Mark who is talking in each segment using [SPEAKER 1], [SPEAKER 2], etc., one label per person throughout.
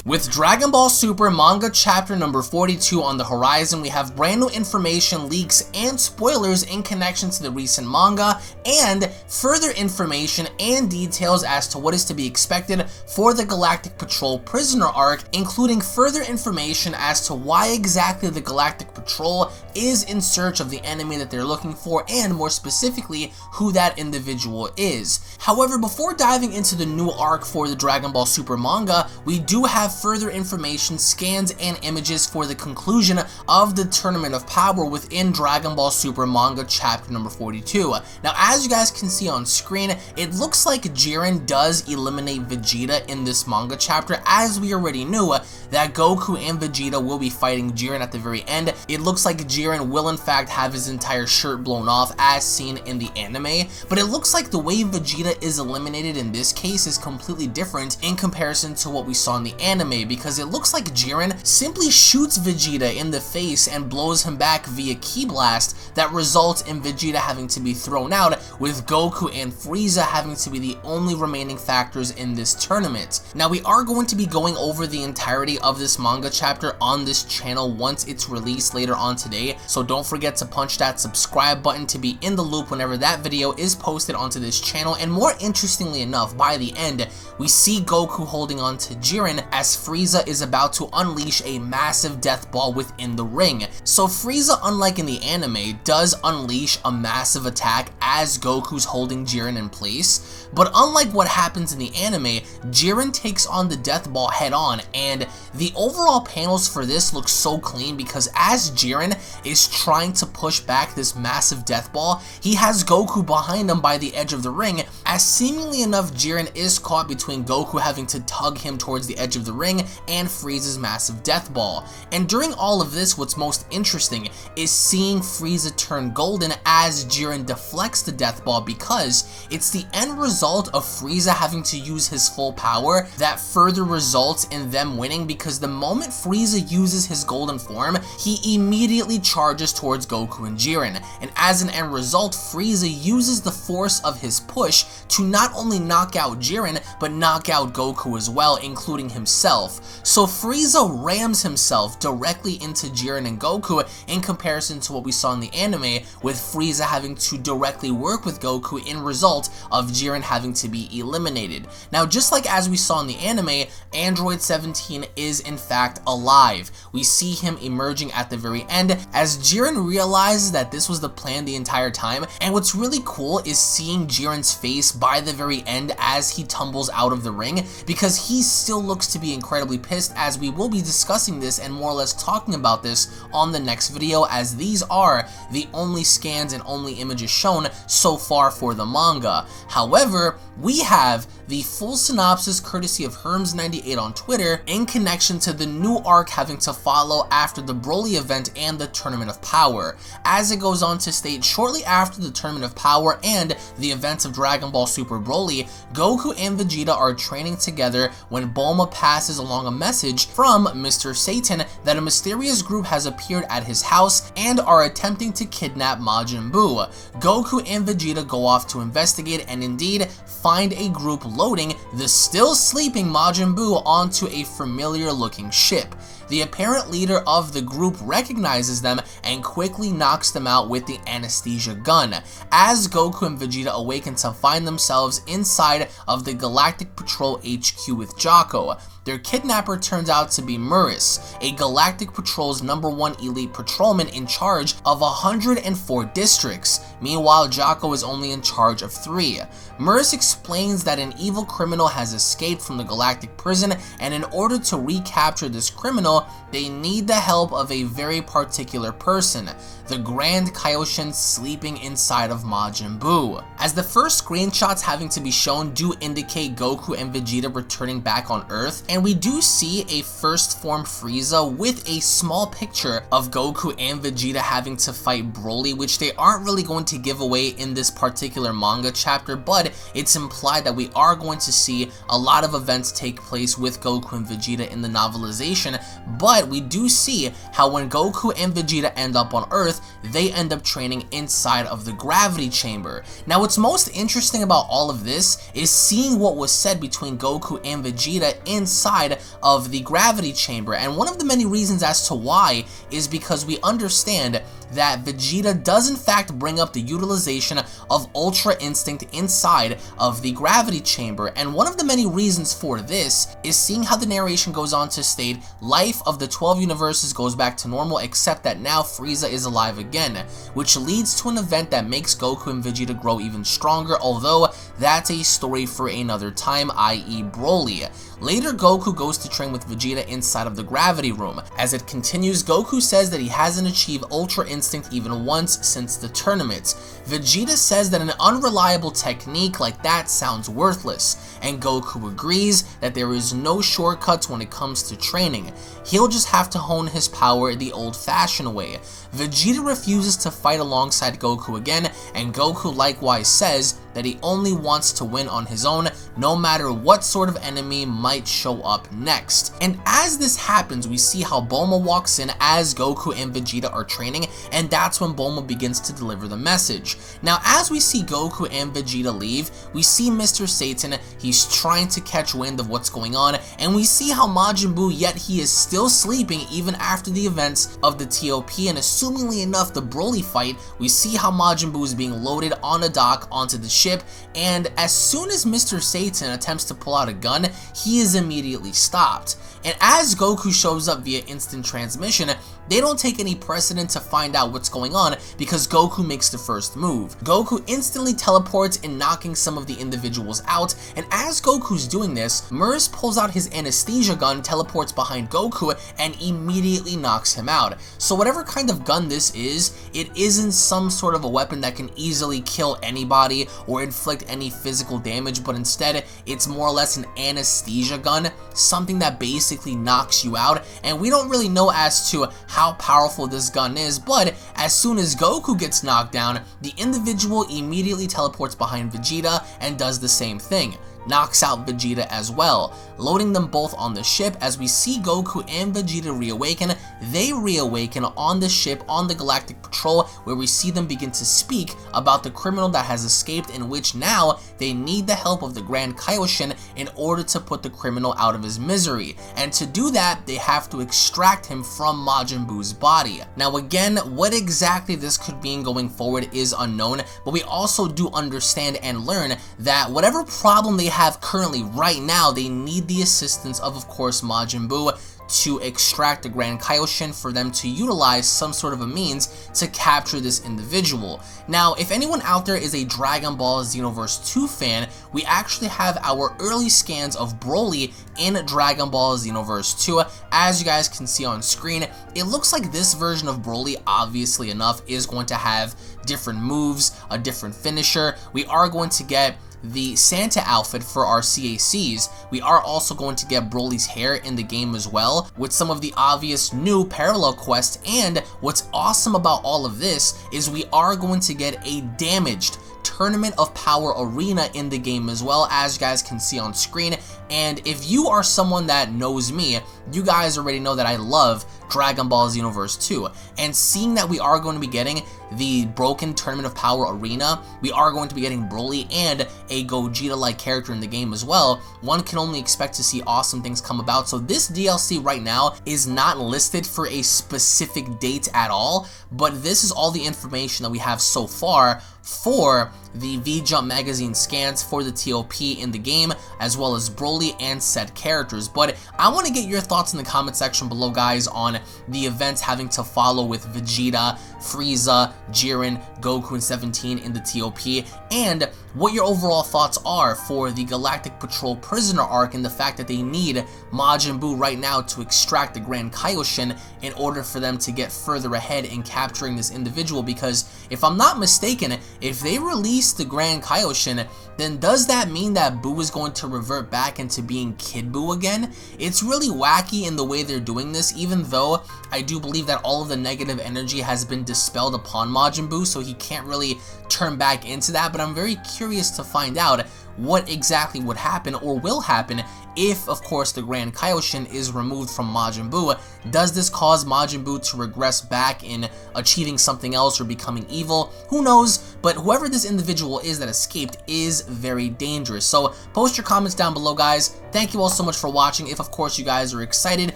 [SPEAKER 1] With Dragon Ball Super manga chapter number 42 on the horizon, we have brand new information, leaks, and spoilers in connection to the recent manga, and further information and details as to what is to be expected for the Galactic Patrol prisoner arc, including further information as to why exactly the Galactic Patrol is in search of the enemy that they're looking for, and more specifically, who that individual is. However, before diving into the new arc for the Dragon Ball Super manga, we do have further information, scans, and images for the conclusion of the Tournament of Power within Dragon Ball Super manga chapter number 42. Now, as you guys can see on screen, it looks like Jiren does eliminate Vegeta in this manga chapter, as we already knew that Goku and Vegeta will be fighting Jiren at the very end. It looks like Jiren will in fact have his entire shirt blown off as seen in the anime, but it looks like the way Vegeta is eliminated in this case is completely different in comparison to what we saw in the anime, because it looks like Jiren simply shoots Vegeta in the face and blows him back via Ki Blast that results in Vegeta having to be thrown out, with Goku and Frieza having to be the only remaining factors in this tournament. Now, we are going to be going over the entirety of this manga chapter on this channel once it's released later on today, so don't forget to punch that subscribe button to be in the loop whenever that video is posted onto this channel. And more interestingly enough, by the end, we see Goku holding on to Jiren as Frieza is about to unleash a massive death ball within the ring. So Frieza, unlike in the anime, does unleash a massive attack as Goku's holding Jiren in place, but unlike what happens in the anime, Jiren takes on the death ball head on, and the overall panels for this look so clean because as Jiren is trying to push back this massive death ball, he has Goku behind him by the edge of the ring, as seemingly enough Jiren is caught between Goku having to tug him towards the edge of the ring and Frieza's massive death ball. And during all of this, what's most interesting is seeing Frieza turn golden as Jiren deflects the death ball, because it's the end result of Frieza having to use his full power that further results in them winning, because the moment Frieza uses his golden form, he immediately charges towards Goku and Jiren, and as an end result, Frieza uses the force of his push to not only knock out Jiren, but knock out Goku as well, including himself. So Frieza rams himself directly into Jiren and Goku in comparison to what we saw in the anime, with Frieza having to directly work with Goku in result of Jiren having to be eliminated. Now, just like as we saw in the anime, Android 17 is in fact alive. We see him emerging at the very end as Jiren realizes that this was the plan the entire time, and what's really cool is seeing Jiren's face by the very end as he tumbles out of the ring, because he still looks to be incredibly pissed, as we will be discussing this and more or less talking about this on the next video, as these are the only scans and only images shown so far for the manga. However, we have the full synopsis courtesy of Herms98 on Twitter in connection to the new arc having to follow after the Broly event and the Tournament of Power. As it goes on to state, shortly after the Tournament of Power and the events of Dragon Ball Super Broly, Goku and Vegeta are training together when Bulma passes along a message from Mr. Satan that a mysterious group has appeared at his house and are attempting to kidnap Majin Buu. Goku and Vegeta go off to investigate and indeed find a group loading the still sleeping Majin Buu onto a familiar looking ship. The apparent leader of the group recognizes them and quickly knocks them out with the anesthesia gun, as Goku and Vegeta awaken to find themselves inside of the Galactic Patrol HQ with Jocko. Their kidnapper turns out to be Whis, a Galactic Patrol's #1 elite patrolman in charge of 104 districts. Meanwhile, Jocko is only in charge of 3. Whis explains that an evil criminal has escaped from the Galactic prison, and in order to recapture this criminal, they need the help of a very particular person, the Grand Kaioshin sleeping inside of Majin Buu. As the first screenshots having to be shown do indicate Goku and Vegeta returning back on Earth, and we do see a first form Frieza with a small picture of Goku and Vegeta having to fight Broly, which they aren't really going to give away in this particular manga chapter, but it's implied that we are going to see a lot of events take place with Goku and Vegeta in the novelization but we do see how when Goku and Vegeta end up on Earth, they end up training inside of the gravity chamber. Now what's most interesting about all of this is seeing what was said between Goku and Vegeta inside of the gravity chamber, and one of the many reasons as to why is because we understand that Vegeta does in fact bring up the utilization of Ultra Instinct inside of the gravity chamber, and one of the many reasons for this is seeing how the narration goes on to state life of the 12 universes goes back to normal except that now Frieza is alive again, which leads to an event that makes Goku and Vegeta grow even stronger, although that's a story for another time, i.e. Broly. Later, Goku goes to train with Vegeta inside of the gravity room. As it continues, Goku says that he hasn't achieved Ultra Instinct even once since the tournament. Vegeta says that an unreliable technique like that sounds worthless, and Goku agrees that there is no shortcuts when it comes to training. He'll just have to hone his power the old-fashioned way. Vegeta refuses to fight alongside Goku again, and Goku likewise says that he only wants to win on his own, no matter what sort of enemy might show up next. And as this happens, we see how Bulma walks in as Goku and Vegeta are training, and that's when Bulma begins to deliver the message. Now, as we see Goku and Vegeta leave, we see Mr. Satan, he's trying to catch wind of what's going on, and we see how Majin Buu, yet he is still sleeping even after the events of the TOP, and assumingly enough the Broly fight, we see how Majin Buu is being loaded on a dock onto the ship, and as soon as Mr. Satan attempts to pull out a gun, he is immediately stopped. And as Goku shows up via instant transmission, they don't take any precedent to find out what's going on because Goku makes the first move. Goku instantly teleports and knocking some of the individuals out, and as Goku's doing this, Murs pulls out his anesthesia gun, teleports behind Goku, and immediately knocks him out. So whatever kind of gun this is, it isn't some sort of a weapon that can easily kill anybody or inflict any physical damage, but instead it's more or less an anesthesia gun, something that basically knocks you out, and we don't really know as to how powerful this gun is, but as soon as Goku gets knocked down, the individual immediately teleports behind Vegeta and does the same thing. Knocks out Vegeta as well, loading them both on the ship. As we see Goku and Vegeta reawaken, they reawaken on the ship on the Galactic Patrol, where we see them begin to speak about the criminal that has escaped, in which now they need the help of the Grand Kaioshin in order to put the criminal out of his misery, and to do that they have to extract him from Majin Buu's body. Now again, what exactly this could mean going forward is unknown, but we also do understand and learn that whatever problem they have currently right now, they need the assistance of course, Majin Buu to extract the Grand Kaioshin for them to utilize some sort of a means to capture this individual. Now, if anyone out there is a Dragon Ball Xenoverse 2 fan, we actually have our early scans of Broly in Dragon Ball Xenoverse 2. As you guys can see on screen, it looks like this version of Broly, obviously enough, is going to have different moves, a different finisher. We are going to get the Santa outfit for our CACs. We are also going to get Broly's hair in the game as well, with some of the obvious new parallel quests, and what's awesome about all of this is we are going to get a damaged Tournament of Power arena in the game as well, as you guys can see on screen. And if you are someone that knows me, you guys already know that I love Dragon Ball Xenoverse 2, and seeing that we are going to be getting the broken Tournament of Power arena, we are going to be getting Broly and a Gogeta-like character in the game as well, one can only expect to see awesome things come about. So this DLC right now is not listed for a specific date at all, but this is all the information that we have so far for the V-Jump magazine scans for the TOP in the game, as well as Broly and said characters. But I want to get your thoughts in the comment section below, guys, on the events having to follow with Vegeta, Frieza, Jiren, Goku, and 17 in the TOP, and what your overall thoughts are for the Galactic Patrol prisoner arc and the fact that they need Majin Buu right now to extract the Grand Kaioshin in order for them to get further ahead in capturing this individual. Because if I'm not mistaken, if they release the Grand Kaioshin, then does that mean that Buu is going to revert back into being Kid Buu again? It's really wacky in the way they're doing this, even though I do believe that all of the negative energy has been dispelled upon Majin Buu, so he can't really turn back into that. But I'm very curious to find out what exactly would happen or will happen if, of course, the Grand Kaioshin is removed from Majin Buu, does this cause Majin Buu to regress back in achieving something else or becoming evil? Who knows, but whoever this individual is that escaped is very dangerous. So post your comments down below, guys. Thank you all so much for watching. If, of course, you guys are excited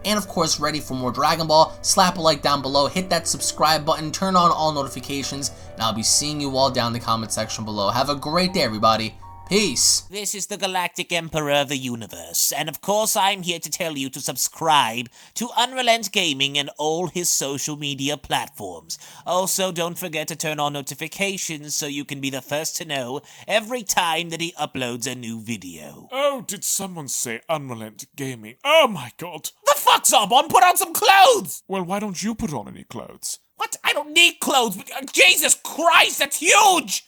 [SPEAKER 1] and, of course, ready for more Dragon Ball, slap a like down below, hit that subscribe button, turn on all notifications, and I'll be seeing you all down in the comment section below. Have a great day, everybody. Peace.
[SPEAKER 2] This is the Galactic Emperor of the Universe, and of course I'm here to tell you to subscribe to UnrealEntGaming and all his social media platforms. Also, don't forget to turn on notifications so you can be the first to know every time that he uploads a new video.
[SPEAKER 3] Oh, did someone say UnrealEntGaming? Oh my god!
[SPEAKER 2] The fuck's up, on? Put on some clothes!
[SPEAKER 3] Well, why don't you put on any clothes?
[SPEAKER 2] What? I don't need clothes. Jesus Christ, that's huge!